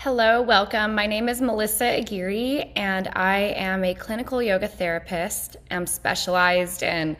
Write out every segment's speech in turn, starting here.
Hello, welcome. My name is Melissa Aguirre, and I am a clinical yoga therapist. I'm specialized in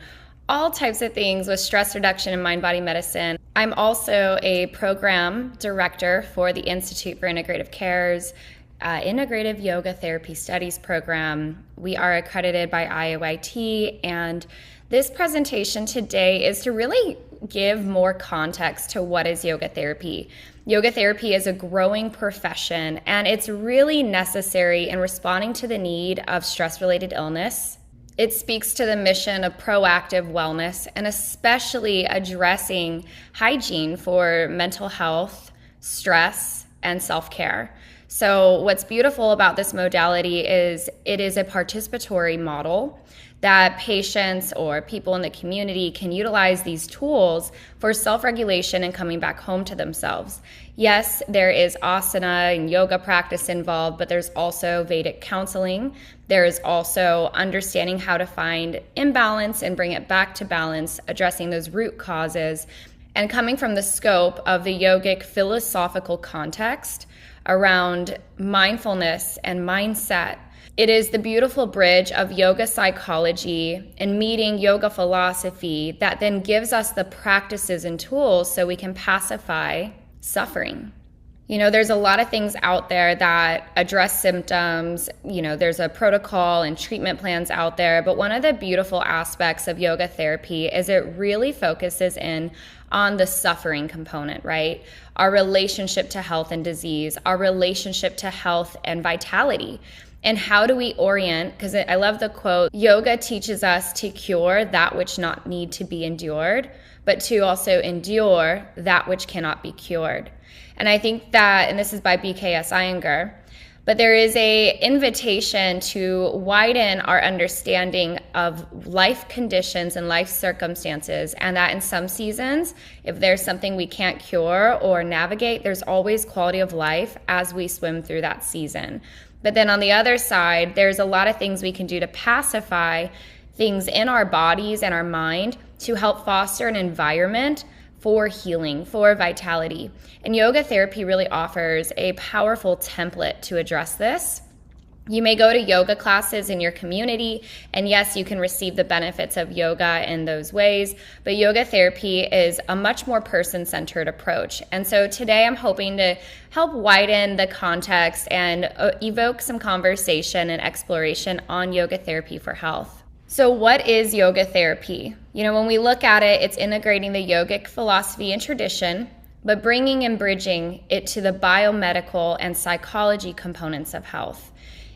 all types of things with stress reduction and mind-body medicine. I'm also a program director for the Institute for Integrative Care's Integrative Yoga Therapy Studies program. We are accredited by C-IAYT, and this presentation today is to really give more context to what is yoga therapy. Yoga therapy is a growing profession, and it's really necessary in responding to the need of stress-related illness. It speaks to the mission of proactive wellness and especially addressing hygiene for mental health, stress, and self-care. So what's beautiful about this modality is it is a participatory model that patients or people in the community can utilize these tools for self-regulation and coming back home to themselves. Yes, there is asana and yoga practice involved, but there's also Vedic counseling. There is also understanding how to find imbalance and bring it back to balance, addressing those root causes, and coming from the scope of the yogic philosophical context around mindfulness and mindset. It is the beautiful bridge of yoga psychology and meeting yoga philosophy that then gives us the practices and tools so we can pacify suffering. You know, there's a lot of things out there that address symptoms. You know, there's a protocol and treatment plans out there, but one of the beautiful aspects of yoga therapy is it really focuses in on the suffering component, right? Our relationship to health and disease, our relationship to health and vitality. And how do we orient? Because I love the quote, yoga teaches us to cure that which not need to be endured, but to also endure that which cannot be cured. And I think that, and this is by BKS Iyengar, but there is a invitation to widen our understanding of life conditions and life circumstances, and that in some seasons, if there's something we can't cure or navigate, there's always quality of life as we swim through that season. But then on the other side, there's a lot of things we can do to pacify things in our bodies and our mind to help foster an environment for healing, for vitality. And yoga therapy really offers a powerful template to address this. You may go to yoga classes in your community, and yes, you can receive the benefits of yoga in those ways, but yoga therapy is a much more person-centered approach. And so today I'm hoping to help widen the context and evoke some conversation and exploration on yoga therapy for health. So what is yoga therapy? You know, when we look at it, it's integrating the yogic philosophy and tradition, but bringing and bridging it to the biomedical and psychology components of health.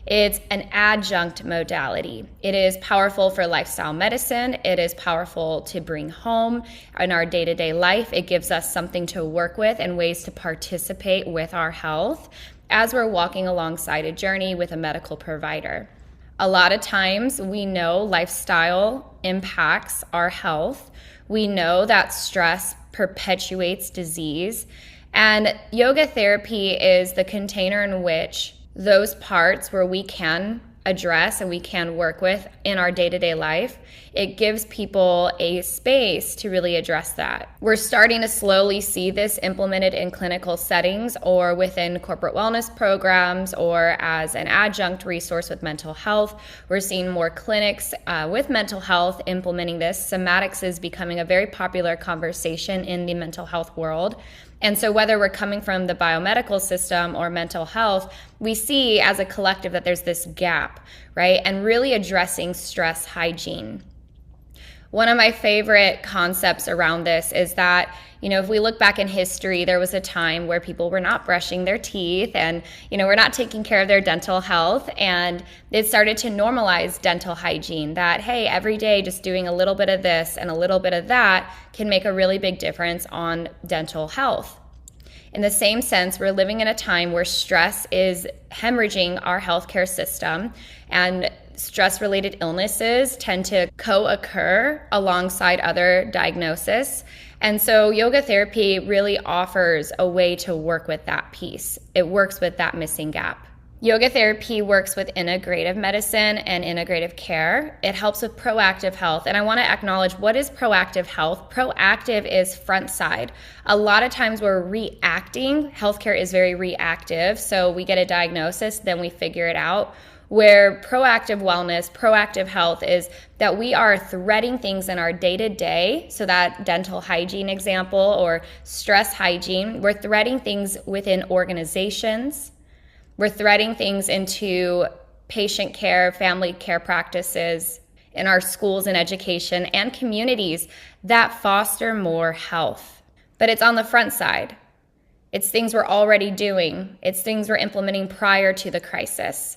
It's an adjunct modality. It is powerful for lifestyle medicine. It is powerful to bring home in our day-to-day life. It gives us something to work with and ways to participate with our health as we're walking alongside a journey with a medical provider. A lot of times we know lifestyle impacts our health. We know that stress perpetuates disease. And yoga therapy is the container in which those parts where we can address and we can work with in our day-to-day life, it gives people a space to really address that. We're starting to slowly see this implemented in clinical settings or within corporate wellness programs or as an adjunct resource with mental health. We're seeing more clinics with mental health implementing this. Somatics is becoming a very popular conversation in the mental health world. And so whether we're coming from the biomedical system or mental health, we see as a collective that there's this gap, right? And really addressing stress hygiene. One of my favorite concepts around this is that, you know, if we look back in history, there was a time where people were not brushing their teeth and, you know, we're not taking care of their dental health. And it started to normalize dental hygiene that, hey, every day just doing a little bit of this and a little bit of that can make a really big difference on dental health. In the same sense, we're living in a time where stress is hemorrhaging our healthcare system, and stress-related illnesses tend to co-occur alongside other diagnoses. And so yoga therapy really offers a way to work with that piece. It works with that missing gap. Yoga therapy works with integrative medicine and integrative care. It helps with proactive health. And I want to acknowledge, what is proactive health? Proactive is front side. A lot of times we're reacting. Healthcare is very reactive. So we get a diagnosis, then we figure it out. Where proactive wellness, proactive health is that we are threading things in our day-to-day. So that dental hygiene example or stress hygiene, we're threading things within organizations. We're threading things into patient care, family care practices in our schools and education and communities that foster more health. But it's on the front side. It's things we're already doing. It's things we're implementing prior to the crisis.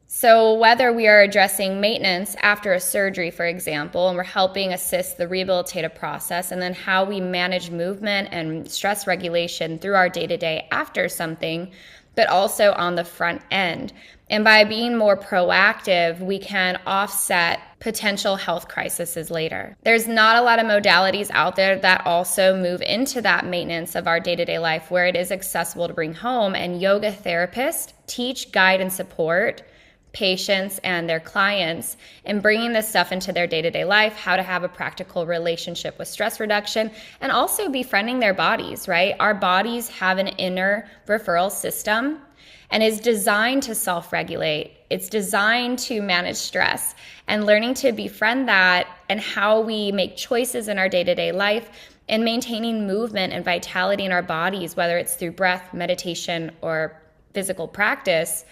So whether we are addressing maintenance after a surgery, for example, and we're helping assist the rehabilitative process, and then how we manage movement and stress regulation through our day-to-day after something, but also on the front end. And by being more proactive, we can offset potential health crises later. There's not a lot of modalities out there that also move into that maintenance of our day-to-day life where it is accessible to bring home, and yoga therapists teach, guide, and support patients and their clients in bringing this stuff into their day-to-day life, how to have a practical relationship with stress reduction, and also befriending their bodies, right? Our bodies have an inner referral system and is designed to self-regulate. It's designed to manage stress, and learning to befriend that and how we make choices in our day-to-day life and maintaining movement and vitality in our bodies, whether it's through breath, meditation, or physical practice.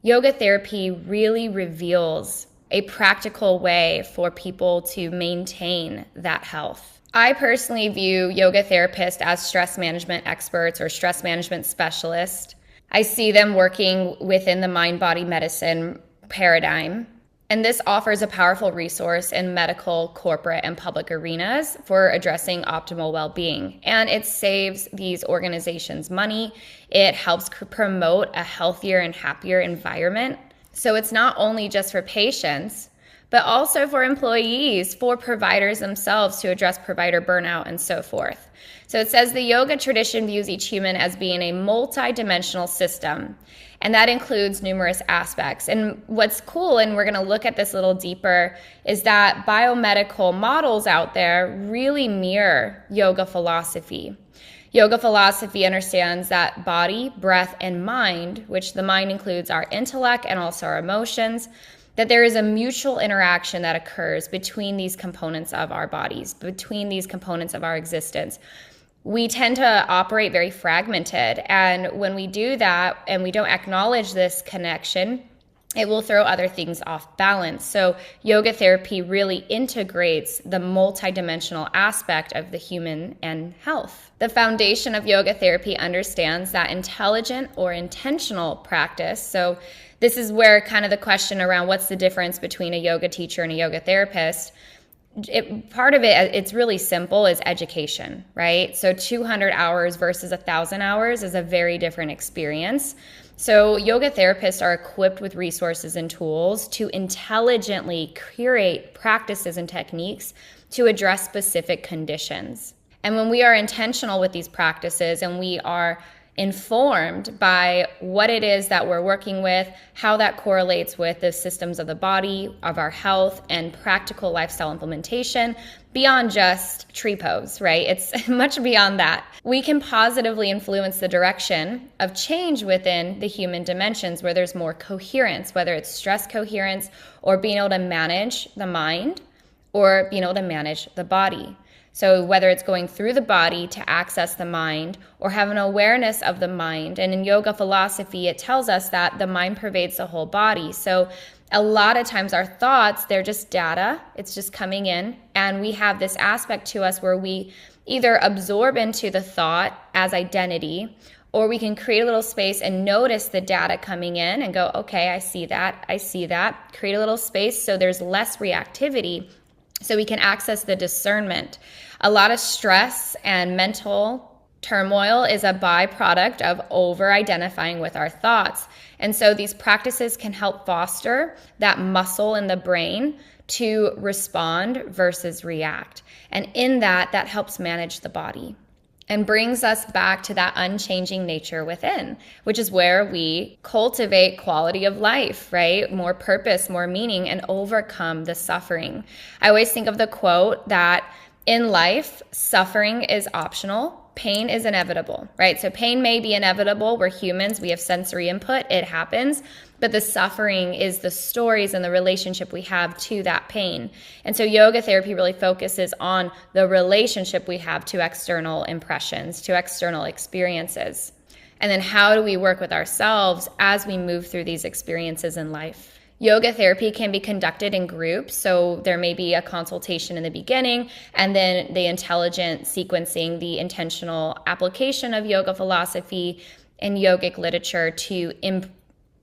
Yoga therapy really reveals a practical way for people to maintain that health. I personally view yoga therapists as stress management experts or stress management specialists. I see them working within the mind-body medicine paradigm. And this offers a powerful resource in medical, corporate, and public arenas for addressing optimal well-being. And it saves these organizations money. It helps promote a healthier and happier environment. So it's not only just for patients, but also for employees, for providers themselves to address provider burnout and so forth. So it says the yoga tradition views each human as being a multi-dimensional system, and that includes numerous aspects. And what's cool, and we're going to look at this a little deeper, is that biomedical models out there really mirror yoga philosophy. Yoga philosophy understands that body, breath, and mind, which the mind includes our intellect and also our emotions, that there is a mutual interaction that occurs between these components of our bodies, between these components of our existence. We tend to operate very fragmented, and when we do that and we don't acknowledge this connection, it will throw other things off balance. So yoga therapy really integrates the multidimensional aspect of the human and health. The foundation of yoga therapy understands that intelligent or intentional practice. So this is where kind of the question around what's the difference between a yoga teacher and a yoga therapist. Part of it, it's really simple, is education, right? So 200 hours versus 1,000 hours is a very different experience. So yoga therapists are equipped with resources and tools to intelligently curate practices and techniques to address specific conditions. And when we are intentional with these practices and we are informed by what it is that we're working with, how that correlates with the systems of the body, of our health, and practical lifestyle implementation beyond just tree pose, right? It's much beyond that. We can positively influence the direction of change within the human dimensions where there's more coherence, whether it's stress coherence or being able to manage the mind or being able to manage the body. So whether it's going through the body to access the mind or have an awareness of the mind. And in yoga philosophy, it tells us that the mind pervades the whole body. So a lot of times our thoughts, they're just data. It's just coming in. And we have this aspect to us where we either absorb into the thought as identity, or we can create a little space and notice the data coming in and go, okay, I see that. Create a little space so there's less reactivity, so we can access the discernment. A lot of stress and mental turmoil is a byproduct of over-identifying with our thoughts. And so these practices can help foster that muscle in the brain to respond versus react. And in that helps manage the body. and brings us back to that unchanging nature within, which is where we cultivate quality of life, right? More purpose, more meaning, and overcome the suffering. I always think of the quote that in life, suffering is optional. Pain is inevitable, right? So pain may be inevitable. We're humans. We have sensory input. It happens. But the suffering is the stories and the relationship we have to that pain. And so yoga therapy really focuses on the relationship we have to external impressions, to external experiences. And then how do we work with ourselves as we move through these experiences in life? Yoga therapy can be conducted in groups, so there may be a consultation in the beginning, and then the intelligent sequencing, the intentional application of yoga philosophy and yogic literature to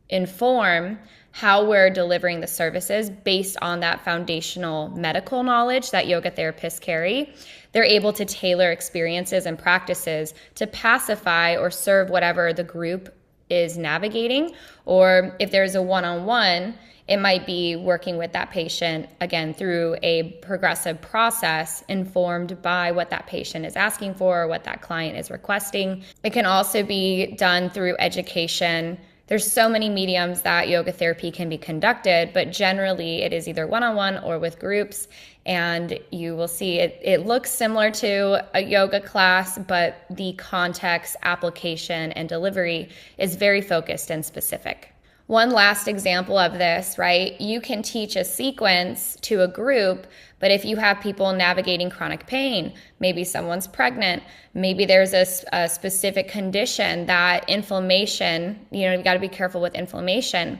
inform how we're delivering the services based on that foundational medical knowledge that yoga therapists carry. They're able to tailor experiences and practices to pacify or serve whatever the group is navigating, or if there's a one-on-one, it might be working with that patient, again, through a progressive process informed by what that patient is asking for or what that client is requesting. It can also be done through education. There's so many mediums that yoga therapy can be conducted, but generally it is either one-on-one or with groups. And you will see it looks similar to a yoga class, but the context, application, and delivery is very focused and specific. One last example of this, right? You can teach a sequence to a group, but if you have people navigating chronic pain, maybe someone's pregnant, maybe there's a specific condition that inflammation, you've got to be careful with inflammation.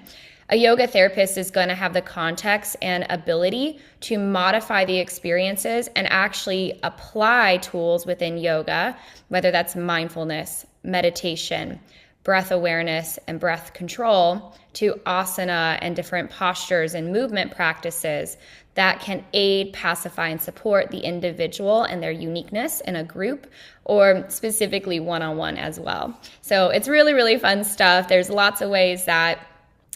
A yoga therapist is going to have the context and ability to modify the experiences and actually apply tools within yoga, whether that's mindfulness, meditation, breath awareness, and breath control, to asana and different postures and movement practices that can aid, pacify, and support the individual and their uniqueness in a group, or specifically one-on-one as well. So it's really, really fun stuff. There's lots of ways that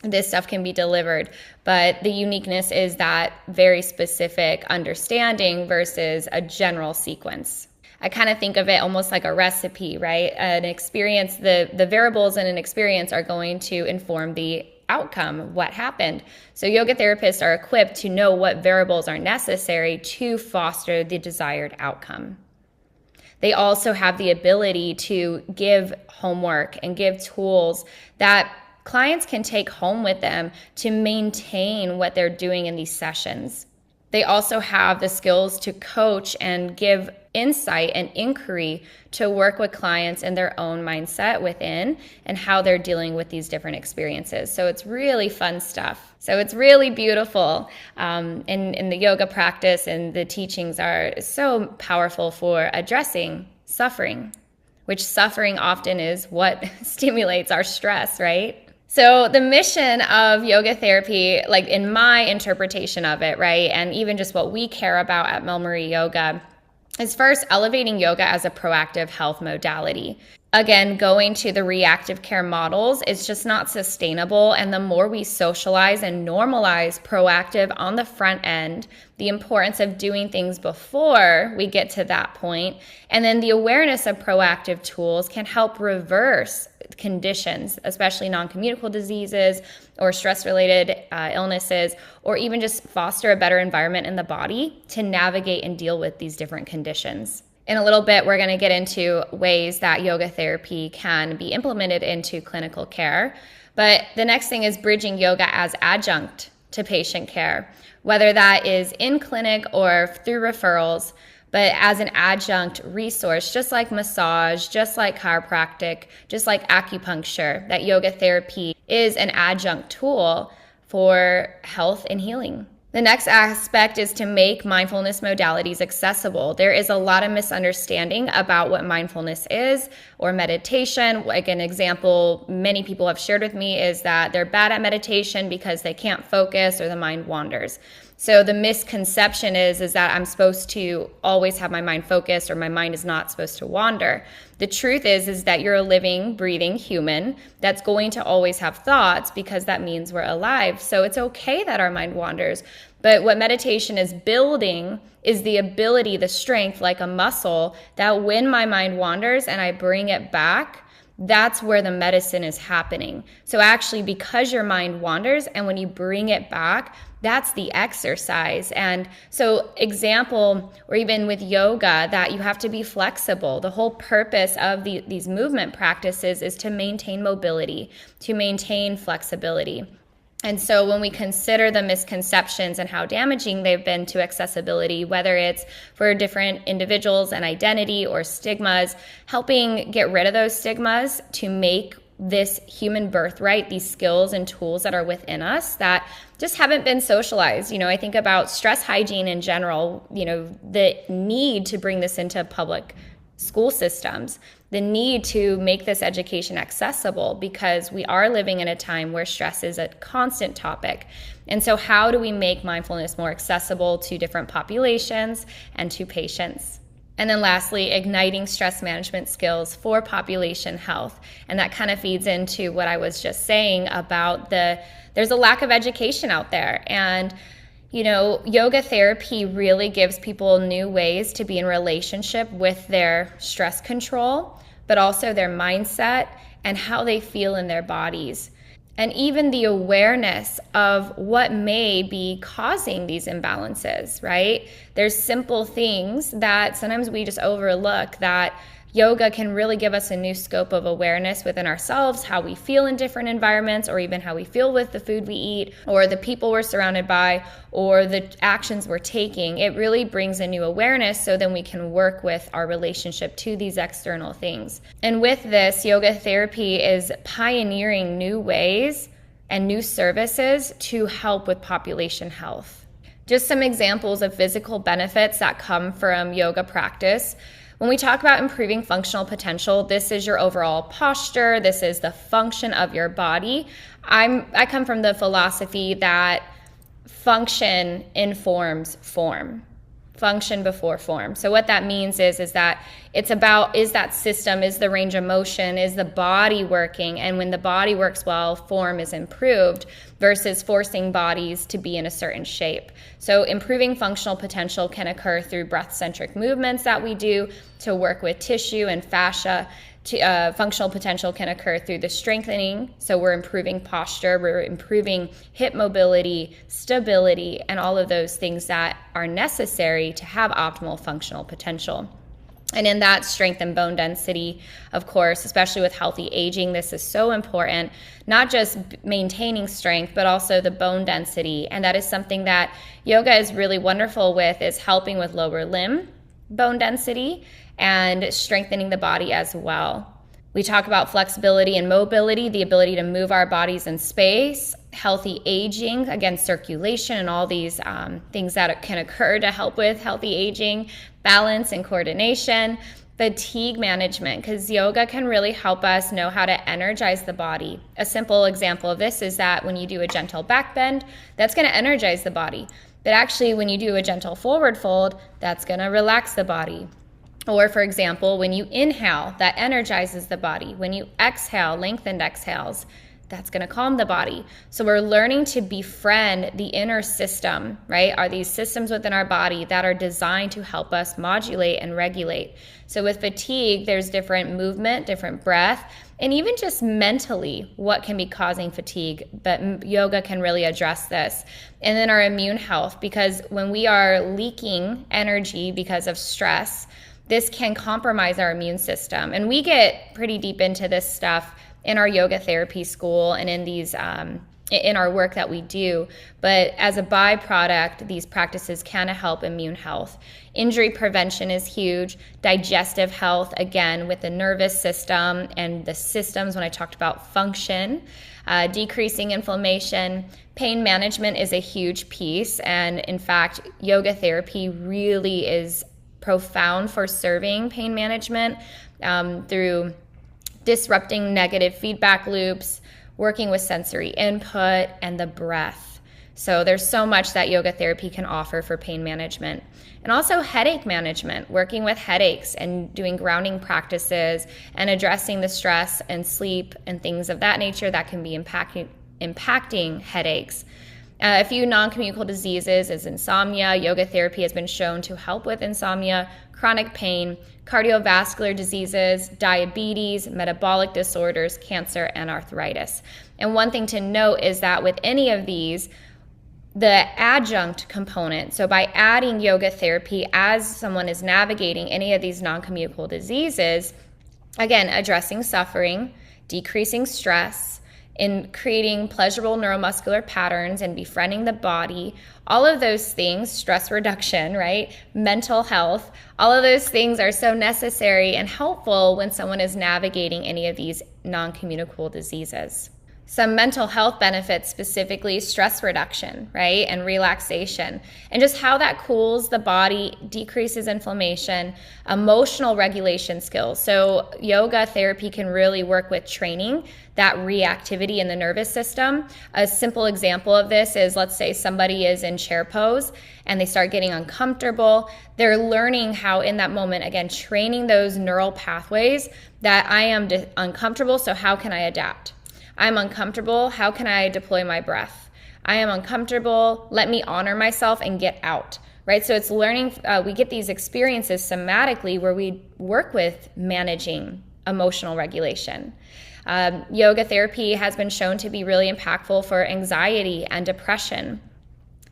this stuff can be delivered, but the uniqueness is that very specific understanding versus a general sequence. I kind of think of it almost like a recipe, right? An experience, the variables in an experience are going to inform the outcome, what happened. So yoga therapists are equipped to know what variables are necessary to foster the desired outcome. They also have the ability to give homework and give tools that clients can take home with them to maintain what they're doing in these sessions. They also have the skills to coach and give insight and inquiry to work with clients in their own mindset within and how they're dealing with these different experiences. So it's really fun stuff. So it's really beautiful. In the yoga practice, and the teachings are so powerful for addressing suffering, which suffering often is what stimulates our stress, right? So the mission of yoga therapy, like in my interpretation of it, right, and even just what we care about at MelMarie Yoga, is first elevating yoga as a proactive health modality. Again, going to the reactive care models is just not sustainable. And the more we socialize and normalize proactive on the front end, the importance of doing things before we get to that point, and then the awareness of proactive tools can help reverse conditions, especially non-communicable diseases or stress-related illnesses, or even just foster a better environment in the body to navigate and deal with these different conditions. In a little bit, we're going to get into ways that yoga therapy can be implemented into clinical care. But the next thing is bridging yoga as adjunct to patient care, whether that is in clinic or through referrals, but as an adjunct resource, just like massage, just like chiropractic, just like acupuncture, that yoga therapy is an adjunct tool for health and healing. The next aspect is to make mindfulness modalities accessible. There is a lot of misunderstanding about what mindfulness is or meditation. Like an example many people have shared with me is that they're bad at meditation because they can't focus or the mind wanders. So the misconception is that I'm supposed to always have my mind focused or my mind is not supposed to wander. The truth is that you're a living, breathing human that's going to always have thoughts because that means we're alive. So it's okay that our mind wanders, But what meditation is building is the ability, the strength, like a muscle, that when my mind wanders and I bring it back, that's where the medicine is happening. So actually, because your mind wanders and when you bring it back, that's the exercise. And so example, or even with yoga, that you have to be flexible. The whole purpose of these movement practices is to maintain mobility, to maintain flexibility. And so when we consider the misconceptions and how damaging they've been to accessibility, whether it's for different individuals and identity or stigmas, helping get rid of those stigmas to make this human birthright, these skills and tools that are within us that just haven't been socialized. I think about stress hygiene in general, the need to bring this into public school systems, the need to make this education accessible, because we are living in a time where stress is a constant topic. And so how do we make mindfulness more accessible to different populations and to patients? And then lastly, igniting stress management skills for population health. And that kind of feeds into what I was just saying about there's a lack of education out there. And yoga therapy really gives people new ways to be in relationship with their stress control, but also their mindset and how they feel in their bodies. And even the awareness of what may be causing these imbalances, right? There's simple things that sometimes we just overlook, that yoga can really give us a new scope of awareness within ourselves, how we feel in different environments, or even how we feel with the food we eat, or the people we're surrounded by, or the actions we're taking. It really brings a new awareness, so then we can work with our relationship to these external things. And with this, yoga therapy is pioneering new ways and new services to help with population health. Just some examples of physical benefits that come from yoga practice. When we talk about improving functional potential, this is your overall posture. This is the function of your body. I come from the philosophy that function informs form. Function before form. So what that means is that it's about, is that system, is the range of motion, is the body working? And when the body works well, form is improved versus forcing bodies to be in a certain shape. So improving functional potential can occur through breath-centric movements that we do to work with tissue and fascia. Functional potential can occur through the strengthening. So we're improving posture, we're improving hip mobility, stability, and all of those things that are necessary to have optimal functional potential. And in that, strength and bone density, of course, especially with healthy aging, this is so important, not just maintaining strength, but also the bone density. And that is something that yoga is really wonderful with, is helping with lower limb bone density and strengthening the body as well. We talk about flexibility and mobility, the ability to move our bodies in space, healthy aging, again, circulation, and all these things that can occur to help with healthy aging, balance and coordination, fatigue management, because yoga can really help us know how to energize the body. A simple example of this is that when you do a gentle back bend, that's going to energize the body. But actually, when you do a gentle forward fold, that's going to relax the body. Or for example, when you inhale, that energizes the body. When you exhale, lengthened exhales, that's going to calm the body. So we're learning to befriend the inner system, right? Are these systems within our body that are designed to help us modulate and regulate. So with fatigue, there's different movement, different breath, and even just mentally, what can be causing fatigue. But yoga can really address this. And then our immune health, because when we are leaking energy because of stress, this can compromise our immune system. And we get pretty deep into this stuff in our yoga therapy school and in these in our work that we do. But as a byproduct, these practices can help immune health. Injury prevention is huge. Digestive health, again, with the nervous system and the systems when I talked about function. Decreasing inflammation. Pain management is a huge piece. And in fact, yoga therapy really is profound for serving pain management through disrupting negative feedback loops, working with sensory input, and the breath. So there's so much that yoga therapy can offer for pain management. And also headache management, working with headaches and doing grounding practices and addressing the stress and sleep and things of that nature that can be impacting headaches. A few non-communicable diseases is insomnia. Yoga therapy has been shown to help with insomnia, chronic pain, cardiovascular diseases, diabetes, metabolic disorders, cancer, and arthritis. And one thing to note is that with any of these, the adjunct component, so by adding yoga therapy as someone is navigating any of these non-communicable diseases, again, addressing suffering, decreasing stress, in creating pleasurable neuromuscular patterns and befriending the body, all of those things, stress reduction, right? Mental health, all of those things are so necessary and helpful when someone is navigating any of these non-communicable diseases. Some mental health benefits, specifically stress reduction, right? And relaxation, and just how that cools the body, decreases inflammation, emotional regulation skills. So yoga therapy can really work with training that reactivity in the nervous system. A simple example of this is, let's say somebody is in chair pose and they start getting uncomfortable. They're learning how in that moment, again, training those neural pathways that I am uncomfortable, so how can I adapt? I'm uncomfortable. How can I deploy my breath? I am uncomfortable. Let me honor myself and get out, right? So it's learning. We get these experiences somatically where we work with managing emotional regulation. Yoga therapy has been shown to be really impactful for anxiety and depression.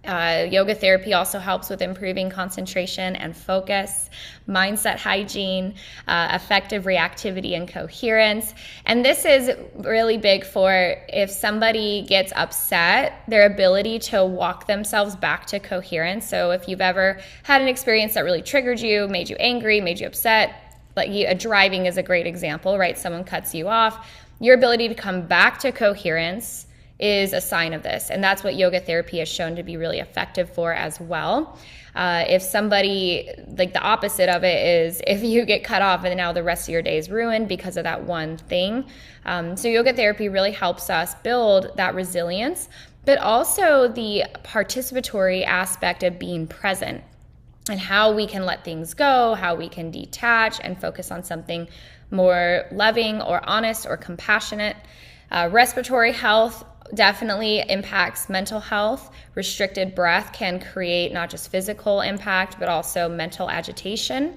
Yoga therapy also helps with improving concentration and focus, mindset hygiene, effective reactivity and coherence. And this is really big for if somebody gets upset, their ability to walk themselves back to coherence. So if you've ever had an experience that really triggered you, made you angry, made you upset, like driving is a great example, right? Someone cuts you off. Your ability to come back to coherence is a sign of this. And that's what yoga therapy has shown to be really effective for as well. If somebody, like the opposite of it is if you get cut off and now the rest of your day is ruined because of that one thing. So yoga therapy really helps us build that resilience, but also the participatory aspect of being present and how we can let things go, how we can detach and focus on something more loving or honest or compassionate. Respiratory health definitely impacts mental health. Restricted breath can create not just physical impact, but also mental agitation.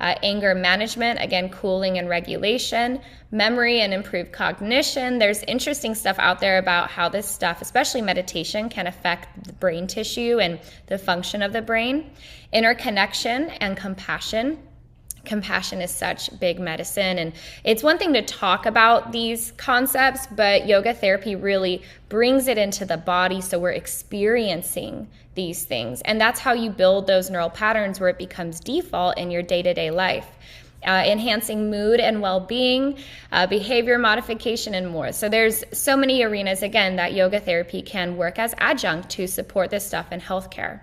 Anger management, again, cooling and regulation. Memory and improved cognition. There's interesting stuff out there about how this stuff, especially meditation, can affect the brain tissue and the function of the brain. Interconnection and compassion. Compassion is such big medicine, and it's one thing to talk about these concepts, but yoga therapy really brings it into the body, so we're experiencing these things, and that's how you build those neural patterns where it becomes default in your day-to-day life. Enhancing mood and well-being, behavior modification, and more. So there's so many arenas, again, that yoga therapy can work as adjunct to support this stuff in healthcare.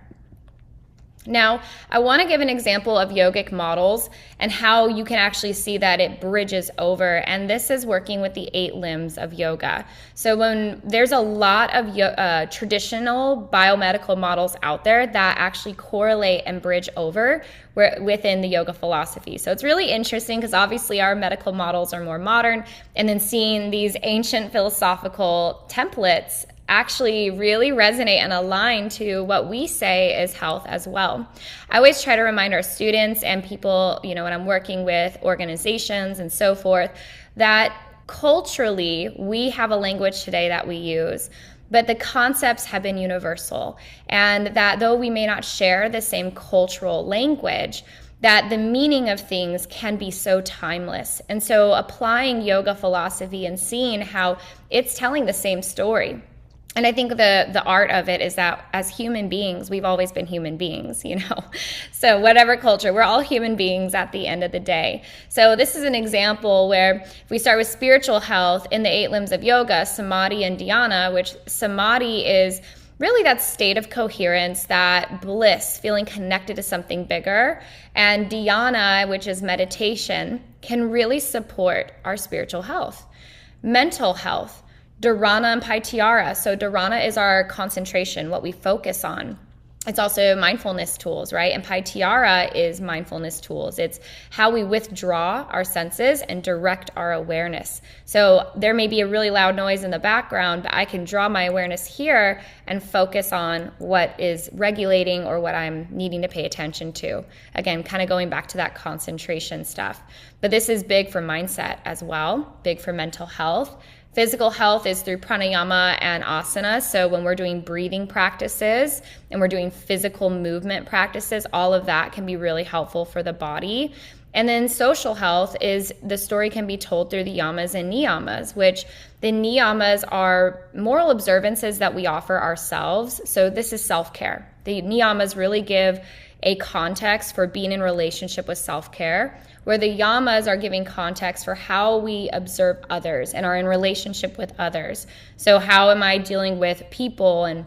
Now, I want to give an example of yogic models and how you can actually see that it bridges over, and this is working with the 8 limbs of yoga. So when there's a lot of traditional biomedical models out there that actually correlate and bridge over within the yoga philosophy. So it's really interesting because obviously our medical models are more modern, and then seeing these ancient philosophical templates actually really resonate and align to what we say is health as well. I always try to remind our students and people, when I'm working with organizations and so forth, that culturally we have a language today that we use, but the concepts have been universal. And that though we may not share the same cultural language, that the meaning of things can be so timeless. And so applying yoga philosophy and seeing how it's telling the same story. And I think the art of it is that as human beings, we've always been human beings, So whatever culture, we're all human beings at the end of the day. So this is an example where if we start with spiritual health in the 8 limbs of yoga, samadhi and dhyana, which samadhi is really that state of coherence, that bliss, feeling connected to something bigger. And dhyana, which is meditation, can really support our spiritual health. Mental health. Dharana and Paityara. So dharana is our concentration, what we focus on. It's also mindfulness tools, right? And Pai Tiara is mindfulness tools. It's how we withdraw our senses and direct our awareness. So there may be a really loud noise in the background, but I can draw my awareness here and focus on what is regulating or what I'm needing to pay attention to. Again, kind of going back to that concentration stuff. But this is big for mindset as well, big for mental health. Physical health is through pranayama and asana. So when we're doing breathing practices and we're doing physical movement practices, all of that can be really helpful for the body. And then social health is the story can be told through the yamas and niyamas, which the niyamas are moral observances that we offer ourselves. So this is self-care. The niyamas really give a context for being in relationship with self-care, where the yamas are giving context for how we observe others and are in relationship with others. So how am I dealing with people? And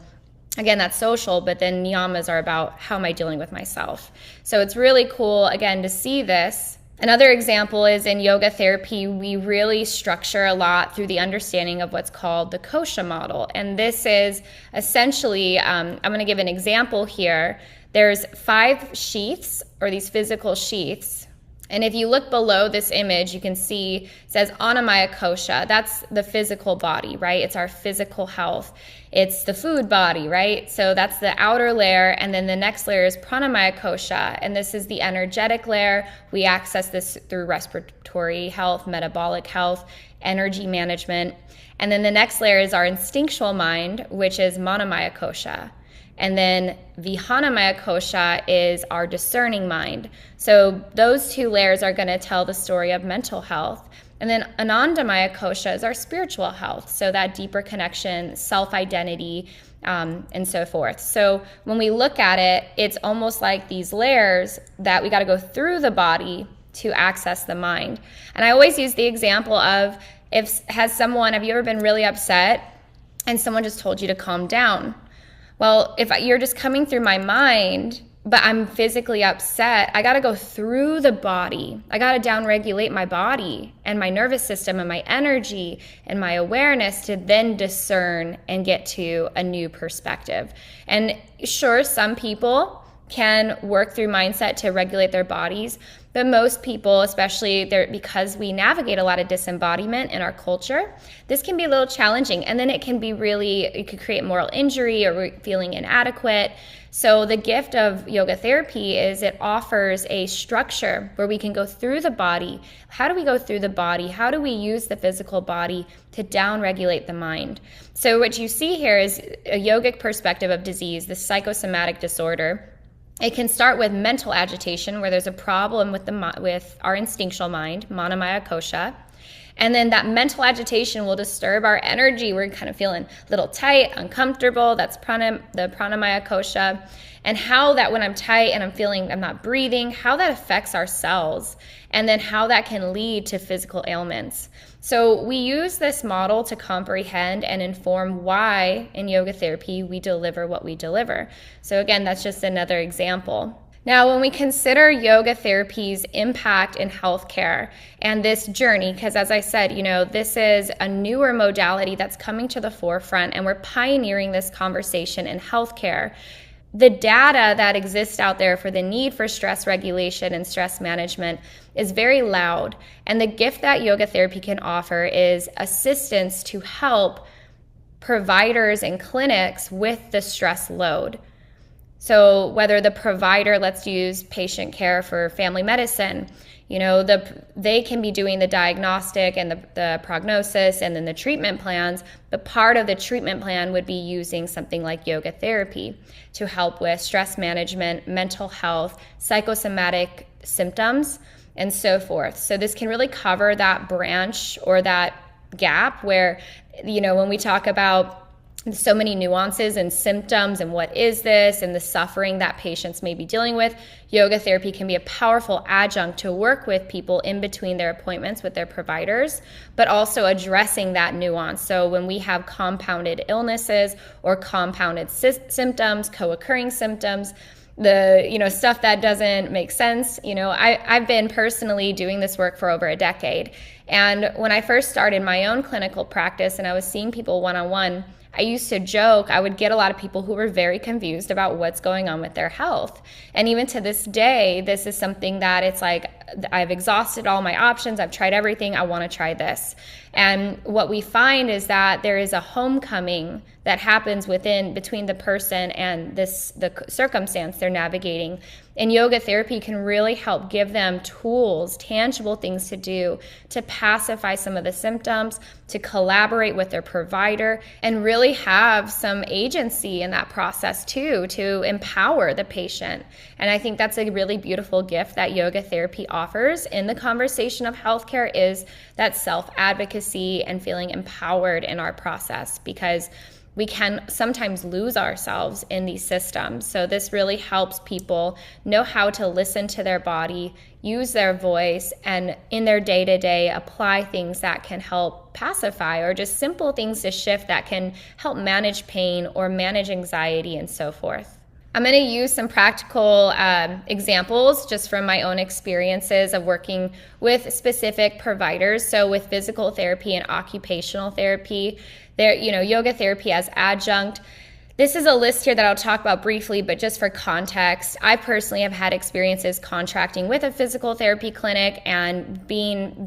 again, that's social, but then niyamas are about how am I dealing with myself? So it's really cool, again, to see this. Another example is in yoga therapy, we really structure a lot through the understanding of what's called the kosha model. And this is essentially, I'm going to give an example here. There's 5 sheaths, or these physical sheaths. And if you look below this image, you can see it says Annamaya Kosha. That's the physical body, right? It's our physical health. It's the food body, right? So that's the outer layer. And then the next layer is Pranamaya Kosha. And this is the energetic layer. We access this through respiratory health, metabolic health, energy management. And then the next layer is our instinctual mind, which is Manomaya Kosha. And then Vihanamaya Kosha is our discerning mind. So those 2 layers are going to tell the story of mental health. And then Anandamaya Kosha is our spiritual health. So that deeper connection, self-identity, and so forth. So when we look at it, it's almost like these layers that we got to go through the body to access the mind. And I always use the example of have you ever been really upset and someone just told you to calm down? Well, if you're just coming through my mind, but I'm physically upset, I got to go through the body. I got to downregulate my body and my nervous system and my energy and my awareness to then discern and get to a new perspective. And sure, some people can work through mindset to regulate their bodies, but most people, especially because we navigate a lot of disembodiment in our culture, this can be a little challenging. And then it could create moral injury or feeling inadequate. So the gift of yoga therapy is it offers a structure where we can go through the body. How do we go through the body? How do we use the physical body to downregulate the mind? So what you see here is a yogic perspective of disease, the psychosomatic disorder. It can start with mental agitation, where there's a problem with our instinctual mind, Manomaya Kosha. And then that mental agitation will disturb our energy. We're kind of feeling a little tight, uncomfortable. That's the Pranamaya Kosha. And how that when I'm tight and I'm not breathing, how that affects our cells. And then how that can lead to physical ailments. So we use this model to comprehend and inform why in yoga therapy we deliver what we deliver. So again, that's just another example. Now, when we consider yoga therapy's impact in healthcare and this journey, because as I said, this is a newer modality that's coming to the forefront and we're pioneering this conversation in healthcare. The data that exists out there for the need for stress regulation and stress management is very loud. And the gift that yoga therapy can offer is assistance to help providers and clinics with the stress load. So whether the provider, let's use patient care for family medicine, they can be doing the diagnostic and the prognosis and then the treatment plans, but part of the treatment plan would be using something like yoga therapy to help with stress management, mental health, psychosomatic symptoms, and so forth. So this can really cover that branch or that gap where, when we talk about so many nuances and symptoms and what is this and the suffering that patients may be dealing with, yoga therapy can be a powerful adjunct to work with people in between their appointments with their providers, but also addressing that nuance. So when we have compounded illnesses or compounded symptoms, co-occurring symptoms, the stuff that doesn't make sense. I've been personally doing this work for over a decade. And when I first started my own clinical practice and I was seeing people one-on-one, I used to joke, I would get a lot of people who were very confused about what's going on with their health. And even to this day, this is something that it's like, I've exhausted all my options. I've tried everything. I want to try this. And what we find is that there is a homecoming that happens between the person and the circumstance they're navigating. And yoga therapy can really help give them tools, tangible things to do to pacify some of the symptoms, to collaborate with their provider, and really have some agency in that process too, to empower the patient. And I think that's a really beautiful gift that yoga therapy offers in the conversation of healthcare, is that self-advocacy and feeling empowered in our process, because we can sometimes lose ourselves in these systems. So this really helps people know how to listen to their body, use their voice, and in their day-to-day apply things that can help pacify, or just simple things to shift that can help manage pain or manage anxiety and so forth. I'm going to use some practical examples just from my own experiences of working with specific providers. So with physical therapy and occupational therapy, yoga therapy as adjunct. This is a list here that I'll talk about briefly, but just for context, I personally have had experiences contracting with a physical therapy clinic and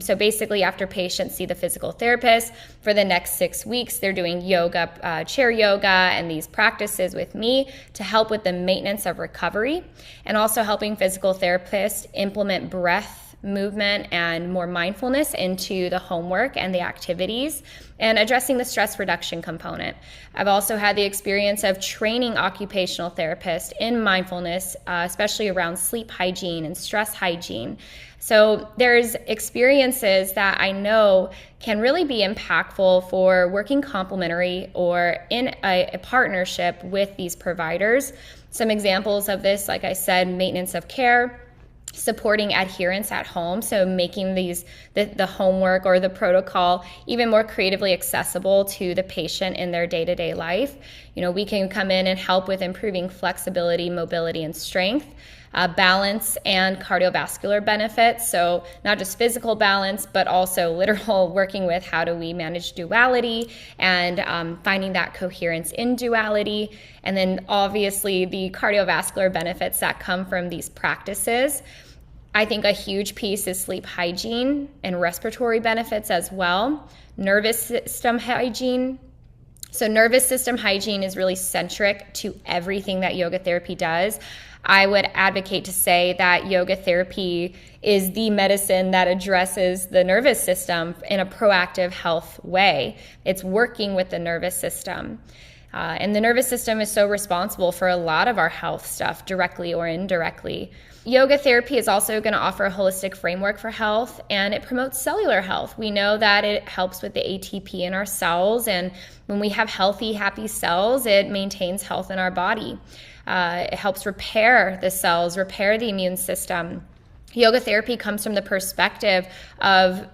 so basically after patients see the physical therapist for the next 6 weeks, they're doing yoga, chair yoga, and these practices with me to help with the maintenance of recovery, and also helping physical therapists implement breath, movement, and more mindfulness into the homework and the activities, and addressing the stress reduction component. I've also had the experience of training occupational therapists in mindfulness, especially around sleep hygiene and stress hygiene. So there's experiences that I know can really be impactful for working complementary or in a partnership with these providers. Some examples of this, like I said, maintenance of care, supporting adherence at home, so making the homework or the protocol even more creatively accessible to the patient in their day-to-day life. We can come in and help with improving flexibility, mobility, and strength, balance, and cardiovascular benefits. So not just physical balance, but also literal working with how do we manage duality and finding that coherence in duality. And then obviously the cardiovascular benefits that come from these practices. I think a huge piece is sleep hygiene and respiratory benefits as well. Nervous system hygiene. So nervous system hygiene is really centric to everything that yoga therapy does. I would advocate to say that yoga therapy is the medicine that addresses the nervous system in a proactive health way. It's working with the nervous system. And the nervous system is so responsible for a lot of our health stuff, directly or indirectly. Yoga therapy is also going to offer a holistic framework for health, and it promotes cellular health. We know that it helps with the ATP in our cells, and when we have healthy, happy cells, it maintains health in our body. It helps repair the cells, repair the immune system. Yoga therapy comes from the perspective of,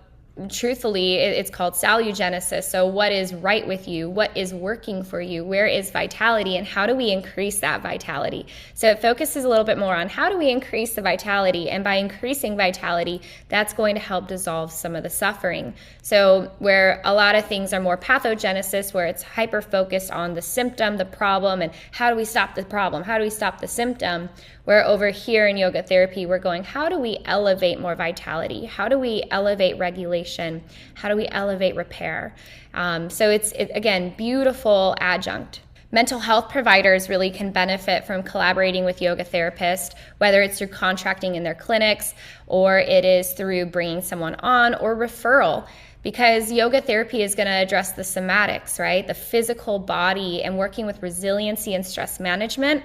truthfully, it's called salutogenesis. So what is right with you? What is working for you? Where is vitality? And how do we increase that vitality? So it focuses a little bit more on how do we increase the vitality? And by increasing vitality, that's going to help dissolve some of the suffering. So where a lot of things are more pathogenesis, where it's hyper-focused on the symptom, the problem, and how do we stop the problem? How do we stop the symptom? Where over here in yoga therapy, we're going, how do we elevate more vitality? How do we elevate regulation? How do we elevate repair? So it's again, beautiful adjunct. Mental health providers really can benefit from collaborating with yoga therapists, whether it's through contracting in their clinics or it is through bringing someone on or referral. Because yoga therapy is going to address the somatics, right? The physical body, and working with resiliency and stress management.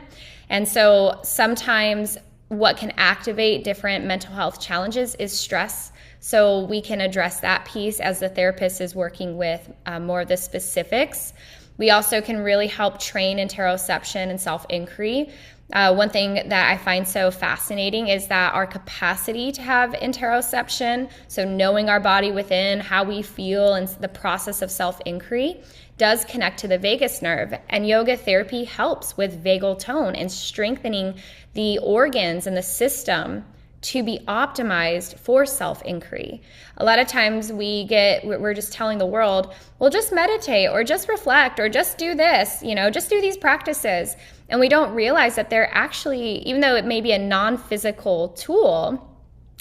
And so sometimes what can activate different mental health challenges is stress. So we can address that piece as the therapist is working with more of the specifics. We also can really help train interoception and self-inquiry. One thing that I find so fascinating is that our capacity to have interoception, so knowing our body within, how we feel, and the process of self-inquiry, does connect to the vagus nerve. And yoga therapy helps with vagal tone and strengthening the organs and the system to be optimized for self-inquiry. A lot of times we're just telling the world, well, just meditate or just reflect or just do this, just do these practices. And we don't realize that they're actually, even though it may be a non-physical tool,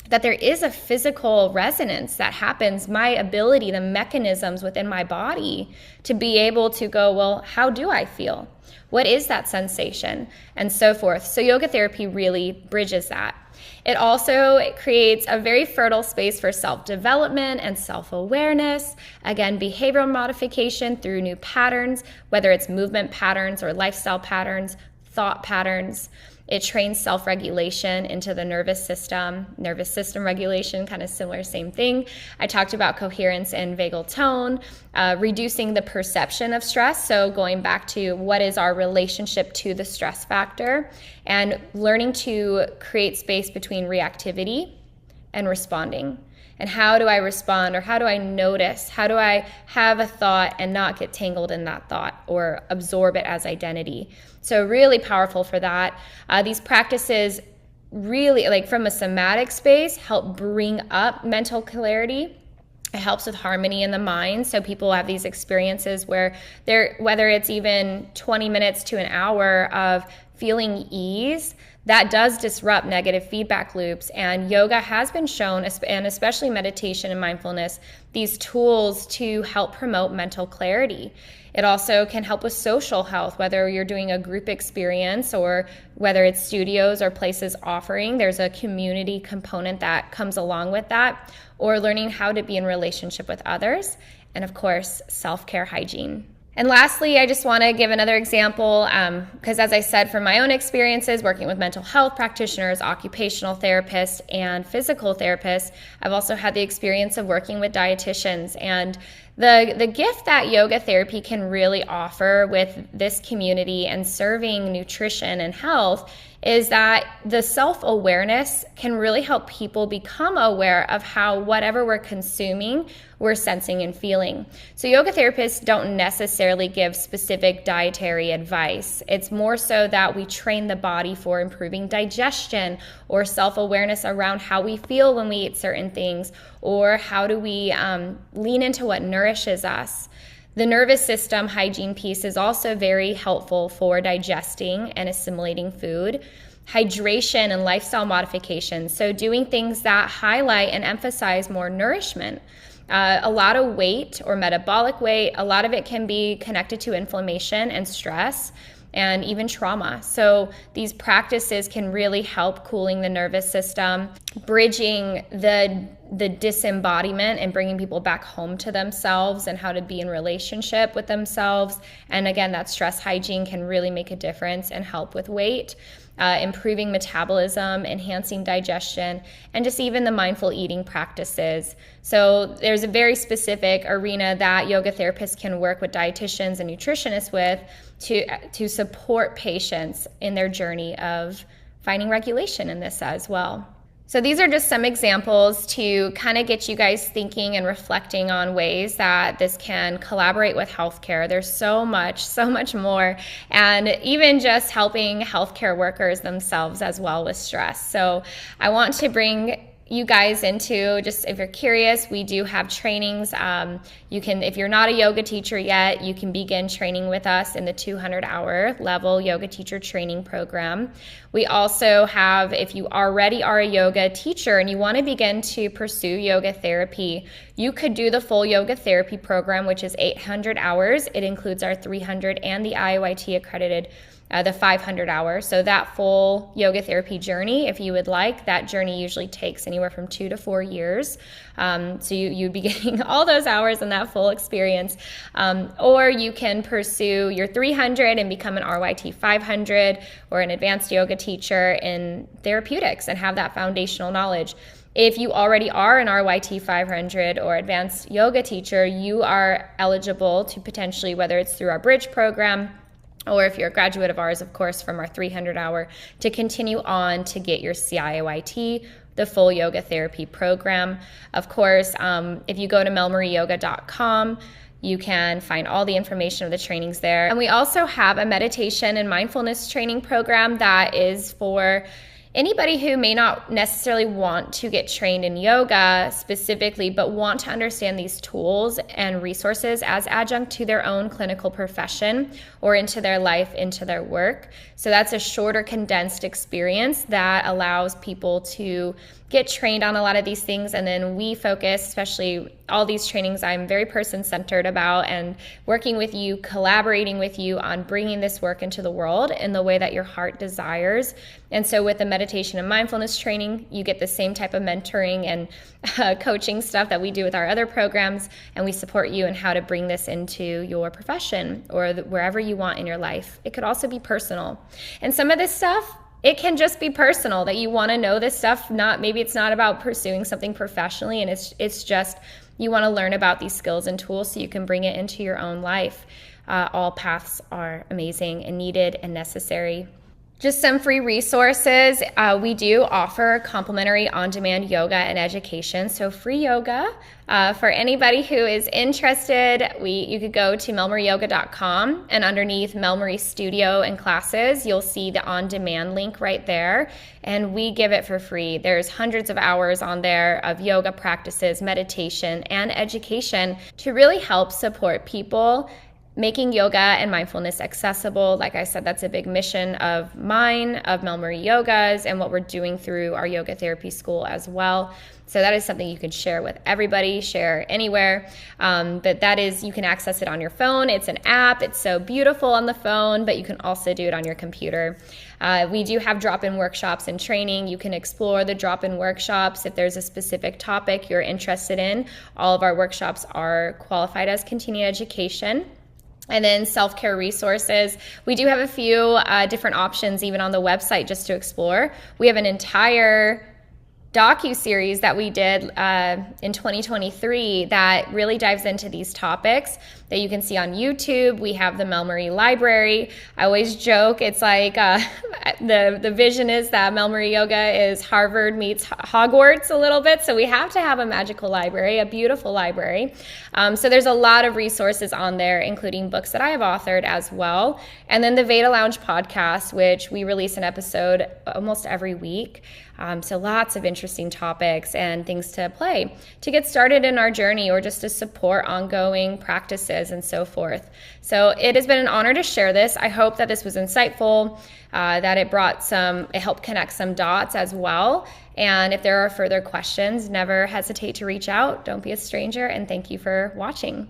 that there is a physical resonance that happens, my ability, the mechanisms within my body to be able to go, well, how do I feel? What is that sensation? And so forth. So yoga therapy really bridges that. It also creates a very fertile space for self-development and self-awareness. Again, behavioral modification through new patterns, whether it's movement patterns or lifestyle patterns, thought patterns. It trains self-regulation into the nervous system regulation, kind of similar, same thing. I talked about coherence and vagal tone, reducing the perception of stress. So going back to what is our relationship to the stress factor, and learning to create space between reactivity and responding. And how do I respond, or how do I notice? How do I have a thought and not get tangled in that thought or absorb it as identity? So really powerful for that. These practices really, like from a somatic space, help bring up mental clarity. It helps with harmony in the mind. So people have these experiences where whether it's even 20 minutes to an hour of feeling ease, that does disrupt negative feedback loops. And yoga has been shown, and especially meditation and mindfulness, these tools to help promote mental clarity. It also can help with social health, whether you're doing a group experience or whether it's studios or places offering. There's a community component that comes along with that, or learning how to be in relationship with others. And of course, self-care hygiene. And lastly, I just want to give another example because as I said, from my own experiences working with mental health practitioners, occupational therapists, and physical therapists, I've also had the experience of working with dietitians. And the gift that yoga therapy can really offer with this community and serving nutrition and health is that the self-awareness can really help people become aware of how whatever we're consuming, we're sensing and feeling. So yoga therapists don't necessarily give specific dietary advice. It's more so that we train the body for improving digestion or self-awareness around how we feel when we eat certain things, or how do we lean into what nourishes us. The nervous system hygiene piece is also very helpful for digesting and assimilating food. Hydration and lifestyle modifications, so doing things that highlight and emphasize more nourishment. A lot of weight or metabolic weight, a lot of it can be connected to inflammation and stress and even trauma. So these practices can really help cooling the nervous system, bridging the disembodiment and bringing people back home to themselves and how to be in relationship with themselves. And again, that stress hygiene can really make a difference and help with weight. Improving metabolism, enhancing digestion, and just even the mindful eating practices. So there's a very specific arena that yoga therapists can work with dietitians and nutritionists with to support patients in their journey of finding regulation in this as well. So these are just some examples to kind of get you guys thinking and reflecting on ways that this can collaborate with healthcare. There's so much more, and even just helping healthcare workers themselves as well with stress. So I want to bring you guys into, just if you're curious, we do have trainings. You can, if you're not a yoga teacher yet, you can begin training with us in the 200-hour level yoga teacher training program. We also have, if you already are a yoga teacher and you want to begin to pursue yoga therapy, you could do the full yoga therapy program, which is 800 hours. It includes our 300 and the IAYT accredited the 500 hours. So that full yoga therapy journey, if you would like, that journey usually takes anywhere from 2 to 4 years. So you'd be getting all those hours and that full experience. Or you can pursue your 300 and become an RYT 500 or an advanced yoga teacher in therapeutics and have that foundational knowledge. If you already are an RYT 500 or advanced yoga teacher, you are eligible to potentially, whether it's through our bridge program, or if you're a graduate of ours, of course, from our 300-hour, to continue on to get your C-IAYT, the full yoga therapy program. Of course, if you go to melmarieyoga.com, you can find all the information of the trainings there. And we also have a meditation and mindfulness training program that is for anybody who may not necessarily want to get trained in yoga specifically, but want to understand these tools and resources as adjunct to their own clinical profession or into their life, into their work. So that's a shorter, condensed experience that allows people to get trained on a lot of these things. And then we focus, especially all these trainings, I'm very person-centered about, and working with you, collaborating with you on bringing this work into the world in the way that your heart desires. And so with the meditation and mindfulness training, you get the same type of mentoring and coaching stuff that we do with our other programs, and we support you in how to bring this into your profession or wherever you want in your life. It could also be personal. And some of this stuff, it can just be personal, that you want to know this stuff. Maybe it's not about pursuing something professionally, and it's just you want to learn about these skills and tools so you can bring it into your own life. All paths are amazing and needed and necessary. Just some free resources. We do offer complimentary on-demand yoga and education. So free yoga for anybody who is interested. You could go to melmarieyoga.com, and underneath MelMarie Studio and classes, you'll see the on-demand link right there. And we give it for free. There's hundreds of hours on there of yoga practices, meditation, and education to really help support people making yoga and mindfulness accessible. Like I said, that's a big mission of mine, of MelMarie Yoga's, and what we're doing through our yoga therapy school as well. So that is something you can share with everybody, share anywhere. But that is, you can access it on your phone. It's an app. It's so beautiful on the phone, but you can also do it on your computer. We do have drop-in workshops and training. You can explore the drop-in workshops if there's a specific topic you're interested in. All of our workshops are qualified as continuing education. And then self-care resources. We do have a few different options even on the website just to explore. We have an entire docu-series that we did in 2023 that really dives into these topics that you can see on YouTube. We have the MelMarie Library. I always joke, it's like the vision is that MelMarie Yoga is Harvard meets Hogwarts a little bit, so we have to have a magical library, a beautiful library. So there's a lot of resources on there, including books that I have authored as well. And then the Veda Lounge podcast, which we release an episode almost every week. So lots of interesting topics and things to play to get started in our journey, or just to support ongoing practices and so forth. So it has been an honor to share this. I hope that this was insightful, that it helped connect some dots as well. And if there are further questions, never hesitate to reach out. Don't be a stranger, and thank you for watching.